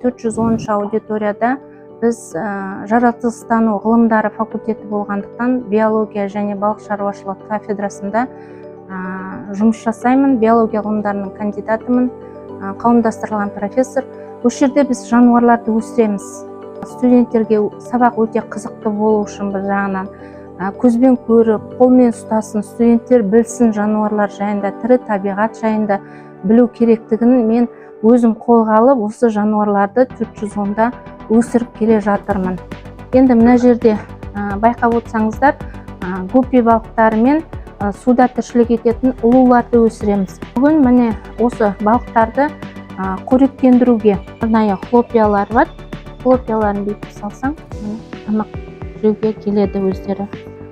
410 аудиторияда біз жаратылыстану ғылымдары факультеті болғандықтан биология және балық шаруашылығы кафедрасында жұмыс жасаймын. Биология ғылымдарының кандидатымын, қауымдастырылған профессор. Осы жерде біз жануарларды өсіреміз. Студенттерге сабақ өте қызықты болу үшін бір жағынан көзбен көріп, қолмен ұстасын, студенттер білсін жануарлар жайында, тірі табиғат жайында білу керектігін мен өзім қолға алып, осы жануарларды 410-да өсіріп келе жатырмын. Енді мына жерде байқап отырсаңыздар, гуппи балықтары мен суда тіршілік ететін ұлуларды өсіреміз. Бүгін міне осы балықтарды қоректендіруге арнайы хлопиялар бар. Хлопияларын бекіп салсаң, тамақ жеуге келеді өздері.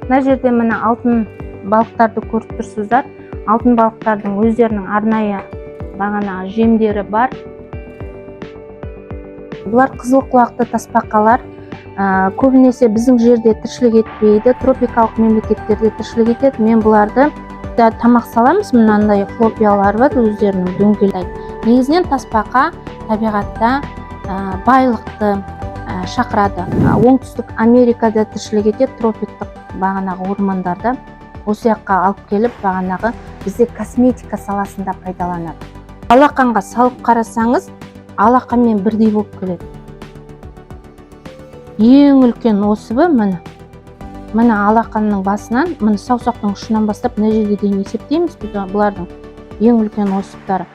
Мына жерде міне алтын балықтарды көріп тұрсыздар. Алтын балықтардың өздерінің арнайы бағана жемдері бар. Бұлар қызыл құлақты тасбақалар. Көбінесе біздің жерде тіршілік етпейді, тропикалық мемлекеттерде тіршілік етеді. Мен бұларды тамақ саламыз, мынандай хлопиялар бар, өздерінің дөңгелек. Негізінен тасбақа табиғатта байлықты шақырады. Оңтүстік Америкада тіршілік етеді, тропиктік бағанағы ормандарда. Осы жаққа алып келіп, бағанағы бізде косметика саласында пайдаланады. Алақанға салып қарасаңыз, алақанмен бірдей болып келеді. Ең үлкен осыбы міне алақанның басынан, міне саусақтың ұшынан бастап мына жерге дейін есептейміз, бұлардың ең үлкен осыптары.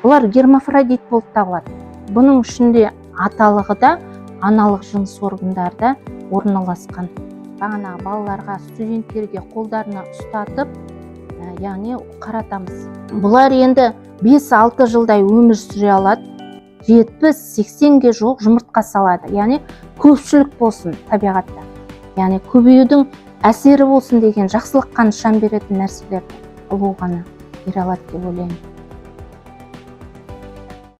Бұлар гермафродит болып табылады. Бұның ішінде аталығы да аналық жыныс органдарда орналасқан. Бағанағы балаларға, студенттерге қолдарына ұстатып, яғни қаратамыз. Бұлар енді 5-6 жылдай өмір сүре алады. 70-80-ге жоқ жұмыртқа салады. Яғни көпшілік болсын табиғатта. Яғни көбеюдің әсері болсын деген жақсылыққа нышан беретін нәрселерді ұлу ғана бере алады деп ойлаймын.